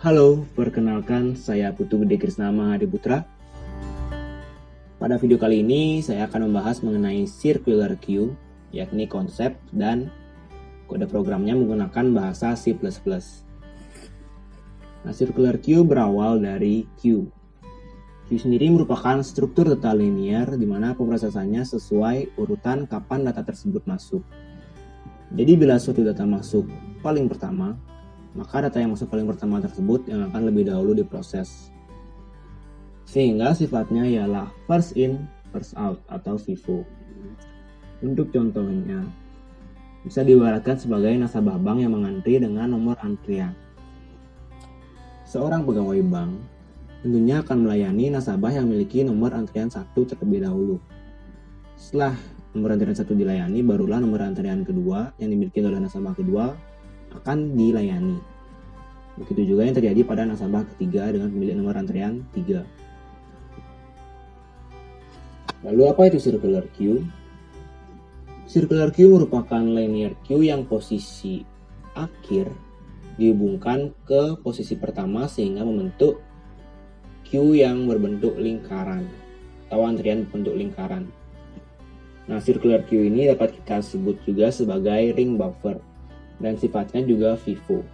Halo, perkenalkan saya Putu Gede Krisna Mahadiputra. Pada video kali ini saya akan membahas mengenai circular queue, yakni konsep dan kode programnya menggunakan bahasa C++. Nah, circular queue berawal dari queue. Queue sendiri merupakan struktur data linear di mana pemrosesannya sesuai urutan kapan data tersebut masuk. Jadi bila suatu data masuk paling pertama, maka data yang masuk paling pertama tersebut yang akan lebih dahulu diproses. Sehingga sifatnya ialah first in, first out atau FIFO. Untuk contohnya, bisa diibaratkan sebagai nasabah bank yang mengantri dengan nomor antrian. Seorang pegawai bank tentunya akan melayani nasabah yang memiliki nomor antrian 1 terlebih dahulu. Setelah nomor antrian 1 dilayani, barulah nomor antrian kedua yang dimiliki oleh nasabah kedua akan dilayani. Begitu juga yang terjadi pada nasabah ketiga dengan pemilik nomor antrian 3. Lalu apa itu circular queue? Circular queue merupakan linear queue yang posisi akhir dihubungkan ke posisi pertama sehingga membentuk queue yang berbentuk lingkaran atau antrian berbentuk lingkaran. Nah, circular queue ini dapat kita sebut juga sebagai ring buffer dan sifatnya juga FIFO.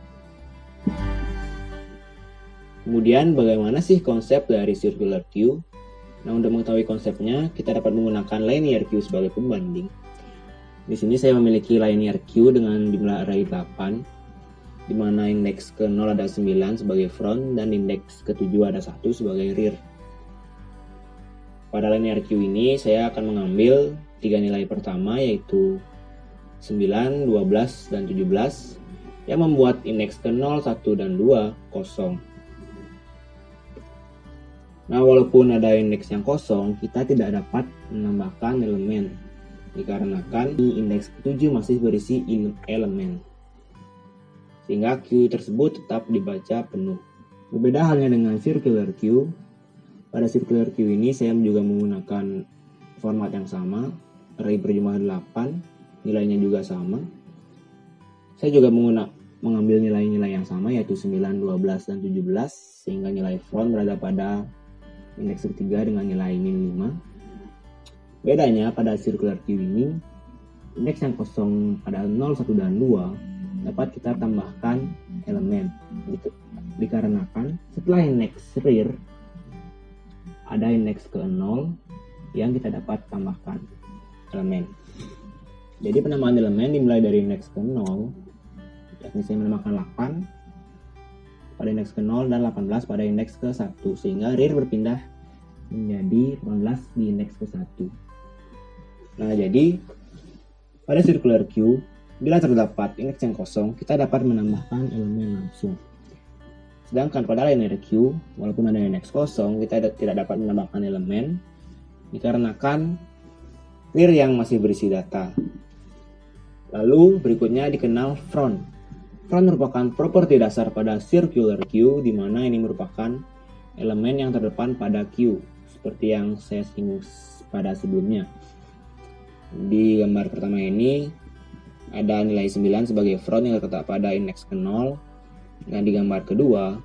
Kemudian bagaimana sih konsep dari circular queue? Nah, untuk mengetahui konsepnya, kita dapat menggunakan linear queue sebagai pembanding. Di sini saya memiliki linear queue dengan jumlah array 8, di mana indeks ke-0 ada 9 sebagai front dan indeks ke-7 ada 1 sebagai rear. Pada linear queue ini, saya akan mengambil 3 nilai pertama yaitu 9, 12, dan 17 yang membuat indeks ke-0, 1, dan 2 kosong. Nah, walaupun ada indeks yang kosong, kita tidak dapat menambahkan elemen dikarenakan indeks ke-7 masih berisi elemen. Sehingga queue tersebut tetap dibaca penuh. Berbeda halnya dengan circular queue. Pada circular queue ini saya juga menggunakan format yang sama, array berjumlah 8, nilainya juga sama. Saya juga mengambil nilai-nilai yang sama yaitu 9, 12, dan 17 sehingga nilai front berada pada indeks ketiga dengan nilai min 5. Bedanya pada circular queue ini, indeks yang kosong pada 0, 1, dan 2 dapat kita tambahkan elemen. Dikarenakan setelah indeks rear ada indeks ke-0 yang kita dapat tambahkan elemen. Jadi penambahan elemen dimulai dari indeks ke-0, yakni saya menambahkan 8 pada indeks ke-0 dan 18 pada indeks ke-1 sehingga rear berpindah menjadi 18 di indeks ke-1. Nah, jadi pada circular queue bila terdapat indeks yang kosong kita dapat menambahkan elemen langsung. Sedangkan pada linear queue walaupun ada indeks kosong kita tidak dapat menambahkan elemen dikarenakan rear yang masih berisi data. Lalu berikutnya dikenal front. Front merupakan properti dasar pada circular queue di mana ini merupakan elemen yang terdepan pada queue seperti yang saya singgung pada sebelumnya. Di gambar pertama ini ada nilai 9 sebagai front yang terletak pada indeks ke-0 dan di gambar kedua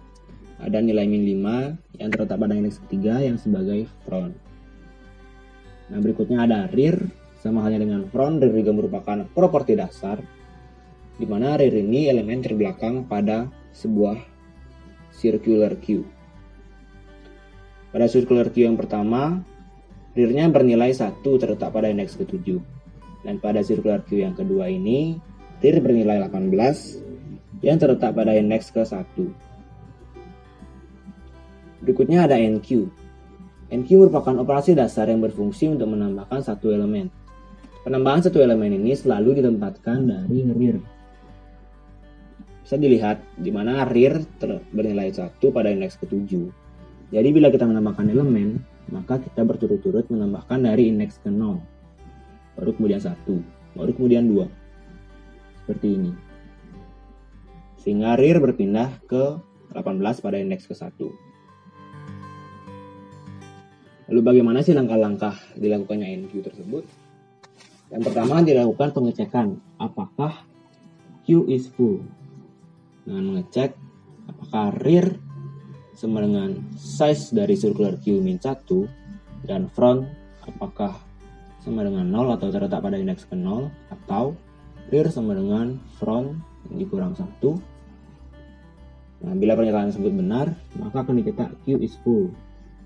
ada nilai min 5 yang terletak pada indeks ketiga yang sebagai front. Nah, berikutnya ada rear, sama halnya dengan front. Rear juga merupakan properti dasar di mana rear ini elemen terbelakang pada sebuah circular queue. Pada circular queue yang pertama, rear-nya bernilai 1 terletak pada indeks ke-7. Dan pada circular queue yang kedua ini, rear bernilai 18 yang terletak pada indeks ke-1. Berikutnya ada NQ. NQ merupakan operasi dasar yang berfungsi untuk menambahkan satu elemen. Penambahan satu elemen ini selalu ditempatkan dari rear. Bisa dilihat di mana rear bernilai 1 pada indeks ke-7. Jadi bila kita menambahkan elemen, maka kita berturut-turut menambahkan dari indeks ke-0. Baru kemudian 1, baru kemudian 2. Seperti ini. Sehingga rear berpindah ke 18 pada indeks ke-1. Lalu bagaimana sih langkah-langkah dilakukannya NQ tersebut? Yang pertama dilakukan pengecekan apakah queue is full. Dengan mengecek apakah maka rear sama dengan size dari circular Q min 1 dan front apakah sama dengan 0 atau terletak pada indeks ke 0 atau rear sama dengan front dikurang 1. Nah, bila pernyataan tersebut benar, maka akan dicetak Q is full.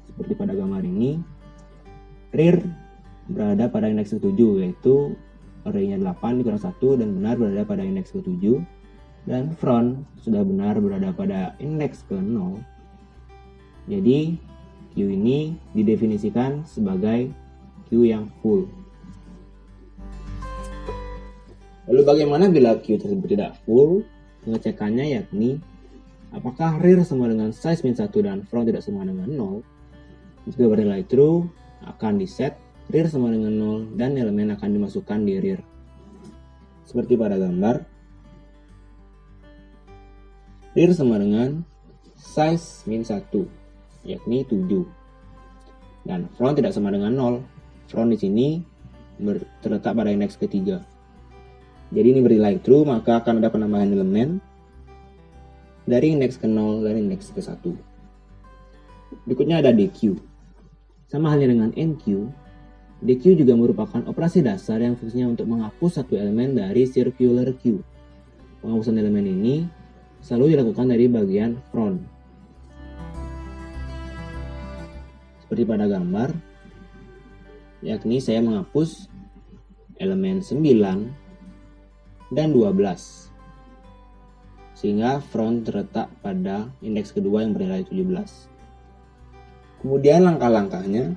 Seperti pada gambar ini, rear berada pada indeks ke-7, yaitu array-nya 8 dikurang 1 dan benar berada pada indeks ke-7. Dan front sudah benar berada pada indeks ke-0. Jadi, Q ini didefinisikan sebagai Q yang full. Lalu bagaimana bila Q tersebut tidak full? Pengecekannya yakni apakah rear sama dengan size min 1 dan front tidak sama dengan 0? Jika bernilai true, akan diset rear sama dengan 0 dan elemen akan dimasukkan di rear. Seperti pada gambar, rear sama dengan size min 1, yakni 7. Dan front tidak sama dengan 0. Front di sini terletak pada indeks ke-3. Jadi ini bernilai true, maka akan ada penambahan elemen dari indeks ke-0 dan indeks ke-1. Berikutnya ada DQ. Sama halnya dengan NQ, DQ juga merupakan operasi dasar yang fungsinya untuk menghapus satu elemen dari circular Q. Penghapusan elemen ini selalu dilakukan dari bagian front. Seperti pada gambar, yakni saya menghapus elemen 9 dan 12. Sehingga front terletak pada indeks kedua yang bernilai 17. Kemudian langkah-langkahnya,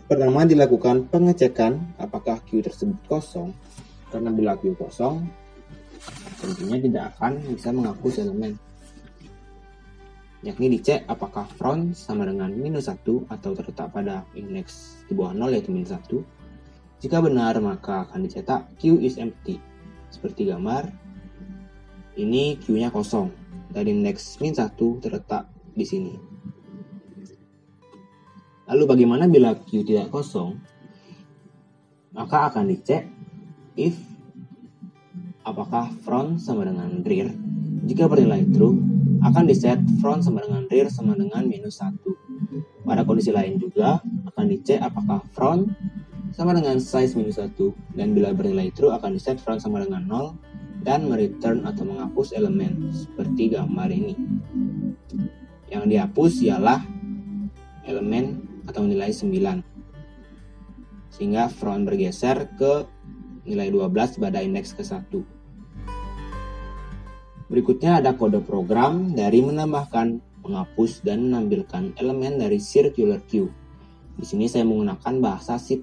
pertama dilakukan pengecekan apakah Q tersebut kosong, karena bila Q kosong, tentunya tidak akan bisa menghapus elemen. Yakni dicek apakah front sama dengan minus 1 atau terletak pada indeks di bawah 0 yaitu minus 1. Jika benar, maka akan dicetak Q is empty. Seperti gambar, ini Q-nya kosong dan indeks min 1 terletak di sini. Lalu bagaimana bila Q tidak kosong? Maka akan dicek if apakah front sama dengan rear. Jika bernilai true, akan diset front sama dengan rear sama dengan minus 1. Pada kondisi lain juga akan dicek apakah front sama dengan size minus 1, dan bila bernilai true akan diset front sama dengan 0 dan mereturn atau menghapus elemen seperti gambar ini. Yang dihapus ialah elemen atau nilai 9, sehingga front bergeser ke nilai 12 pada indeks ke-1. Berikutnya ada kode program dari menambahkan, menghapus, dan menampilkan elemen dari circular Q. Di sini saya menggunakan bahasa C++.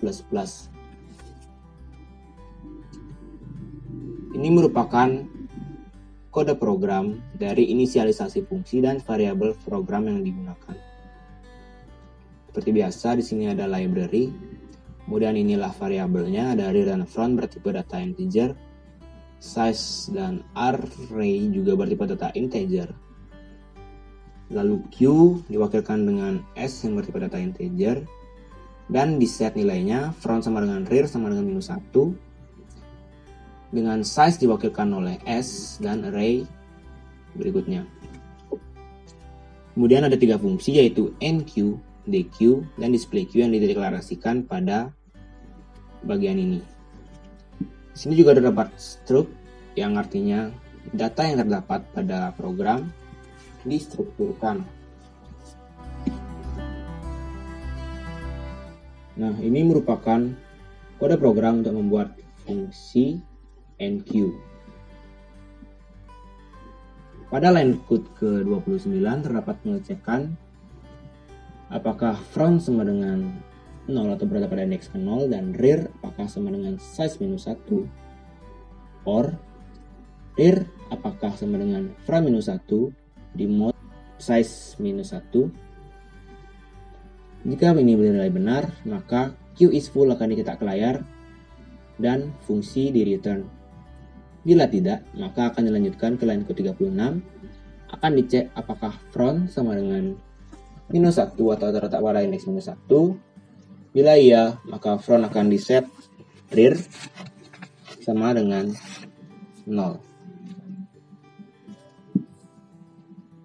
Ini merupakan kode program dari inisialisasi fungsi dan variabel program yang digunakan. Seperti biasa, di sini ada library. Kemudian inilah variabelnya, ada rear dan front bertipe data integer. Size dan array juga bertipe data integer. Lalu Q diwakilkan dengan S yang bertipe data integer. Dan di set nilainya front sama dengan rear sama dengan minus 1. Dengan size diwakilkan oleh S dan array berikutnya. Kemudian ada 3 fungsi yaitu NQ, DQ, dan displayQ yang dideklarasikan pada bagian ini. Di sini juga terdapat struct yang artinya data yang terdapat pada program distrukturkan. Nah, ini merupakan kode program untuk membuat fungsi NQ. Pada line code ke-29 terdapat pengecekan apakah front sama dengan 0 atau berada pada indeks ke-0 dan rear apakah sama dengan size minus 1, or rear apakah sama dengan front minus 1 di mode size minus 1. Jika ini bernilai benar, maka Q is full akan dicetak ke layar dan fungsi di return. Bila tidak, maka akan dilanjutkan ke line ke-36, akan dicek apakah front sama dengan minus 1 atau terletak pada indeks minus 1. Bila iya, maka front akan diset rear sama dengan 0.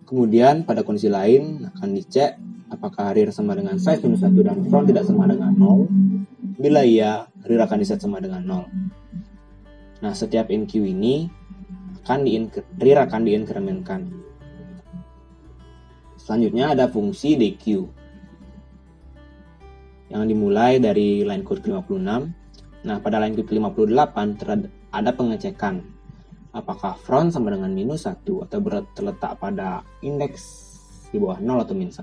Kemudian pada kondisi lain akan dicek apakah rear sama dengan size minus 1 dan front tidak sama dengan 0. Bila iya, rear akan diset sama dengan 0. Nah, setiap NQ ini rear akan diinkrementkan. Selanjutnya ada fungsi DQ yang dimulai dari line code ke-56. Nah, pada line code ke-58 ada pengecekan apakah front sama dengan minus 1 atau terletak pada indeks di bawah 0 atau min 1.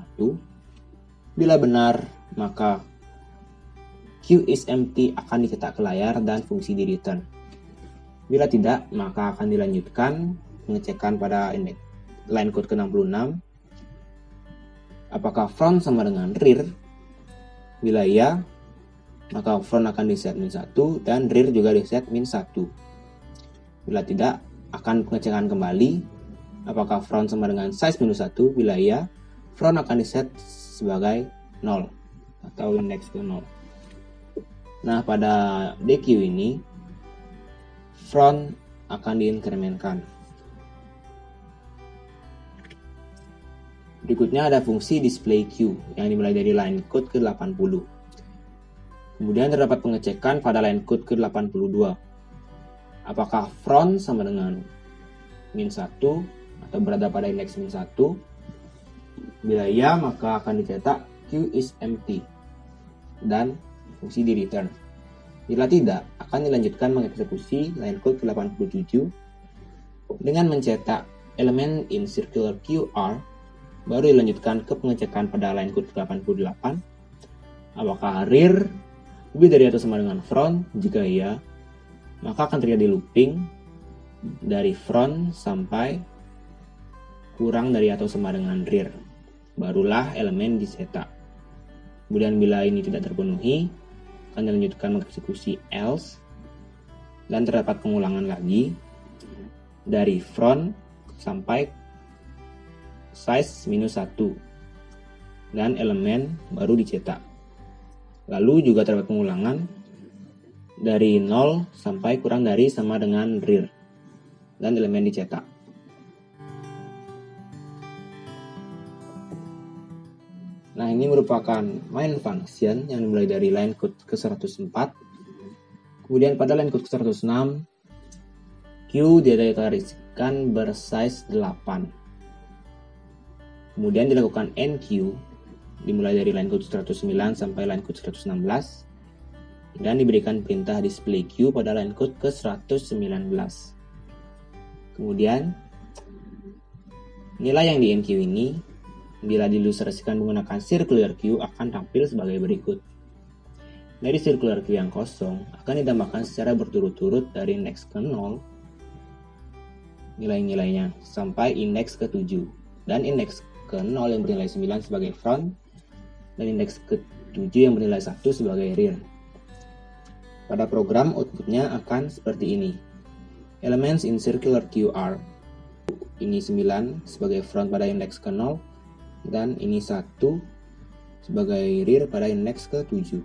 Bila benar, maka Q is empty akan dicetak ke layar dan fungsi di return. Bila tidak, maka akan dilanjutkan pengecekan pada indeks line code ke-66. Apakah front sama dengan rear? Bila iya, maka front akan diset min 1 dan rear juga diset min 1. Bila tidak, akan pengecekan kembali apakah front sama dengan size minus 1. Bila iya, front akan diset sebagai 0 atau indeks ke 0. Nah, pada DQ ini front akan diinkrementkan. Berikutnya ada fungsi display Q yang dimulai dari line code ke-80. Kemudian terdapat pengecekan pada line code ke-82. Apakah front sama dengan min 1 atau berada pada indeks min 1? Bila iya, maka akan dicetak Q is empty dan fungsi di return. Bila tidak, akan dilanjutkan mengeksekusi line code ke-87 dengan mencetak elemen in circular QR. Baru dilanjutkan ke pengecekan pada line code ke-88. Apakah rear lebih dari atau sama dengan front? Jika iya, maka akan terjadi looping dari front sampai kurang dari atau sama dengan rear. Barulah elemen dicetak. Kemudian bila ini tidak terpenuhi, akan dilanjutkan mengeksekusi else dan terdapat pengulangan lagi dari front sampai size minus 1 dan elemen baru dicetak. Lalu juga terdapat pengulangan dari 0 sampai kurang dari sama dengan rear dan elemen dicetak. Nah, ini merupakan main function yang dimulai dari line code ke-104. Kemudian pada line code ke-106 Q dideklarasikan bersize 8. Kemudian dilakukan NQ dimulai dari line code 109 sampai line code 116 dan diberikan perintah display Q pada line code ke-119. Kemudian nilai yang di NQ ini bila diilustrasikan menggunakan circular Q akan tampil sebagai berikut. Dari circular Q yang kosong akan ditambahkan secara berturut-turut dari indeks ke-0 nilai-nilainya sampai indeks ke-7 dan indeks ke-0 yang bernilai 9 sebagai front dan indeks ke-7 yang bernilai 1 sebagai rear. Pada program outputnya akan seperti ini. Elements in circular QR. Ini 9 sebagai front pada indeks ke-0 dan ini 1 sebagai rear pada indeks ke-7.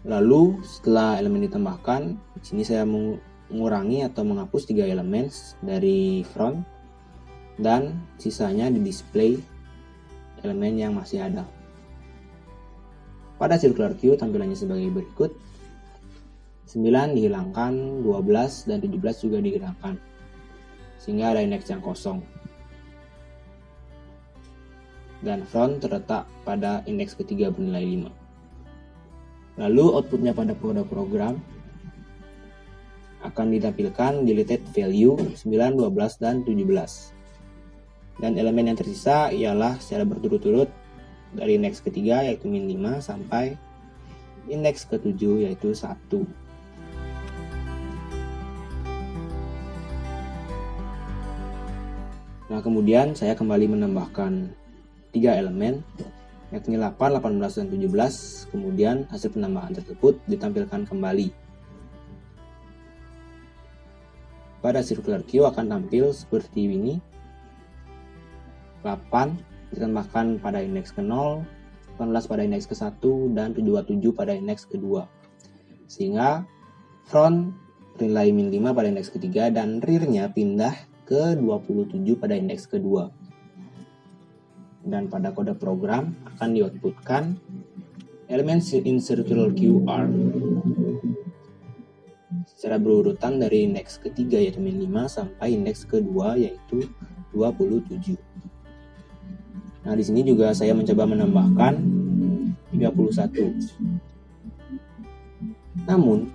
Lalu setelah elemen ditambahkan, di sini saya mengurangi atau menghapus 3 elemen dari front dan sisanya di display elemen yang masih ada. Pada circular Q tampilannya sebagai berikut. 9 dihilangkan, 12 dan 17 juga dihilangkan, sehingga ada indeks yang kosong. Dan front terletak pada indeks ketiga bernilai 5. Lalu outputnya pada program akan ditampilkan deleted value 9, 12, dan 17. Dan elemen yang tersisa ialah secara berturut-turut dari indeks ketiga yaitu min 5 sampai indeks ke-7 yaitu 1. Nah, kemudian saya kembali menambahkan 3 elemen yakni 8, 18, dan 17. Kemudian hasil penambahan tersebut ditampilkan kembali. Pada circular Q akan tampil seperti ini. 8 ditambahkan pada indeks ke-0, 18 pada indeks ke-1, dan 27 pada indeks ke-2. Sehingga front bernilai min 5 pada indeks ketiga dan rear-nya pindah ke ke-27 pada indeks kedua. Dan pada kode program akan di-outputkan elemen in circular queue are secara berurutan dari indeks ketiga yaitu min 5 sampai indeks kedua yaitu 27. Nah, di sini juga saya mencoba menambahkan 31. Namun,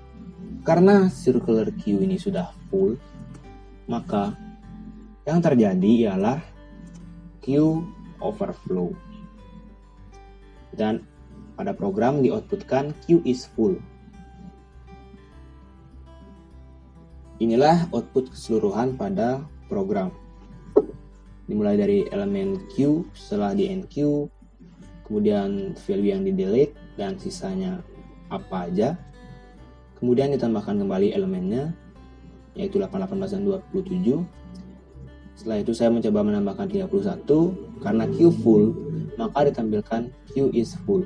karena circular queue ini sudah full, maka yang terjadi ialah queue overflow. Dan pada program di-outputkan queue is full. Inilah output keseluruhan pada program. Dimulai dari elemen queue, setelah di enqueue, kemudian value yang di delete dan sisanya apa aja. Kemudian ditambahkan kembali elemennya, yaitu 8, 18, dan 27. Setelah itu saya mencoba menambahkan 31, karena queue full, maka ditampilkan queue is full.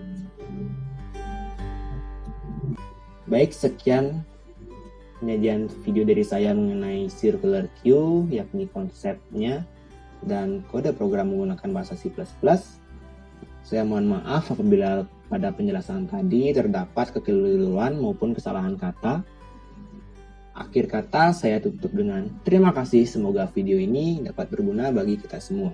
Baik, sekian penyajian video dari saya mengenai circular queue, yakni konsepnya dan kode program menggunakan bahasa C++. Saya mohon maaf apabila pada penjelasan tadi terdapat kekeliruan maupun kesalahan kata. Akhir kata saya tutup dengan terima kasih, semoga video ini dapat berguna bagi kita semua.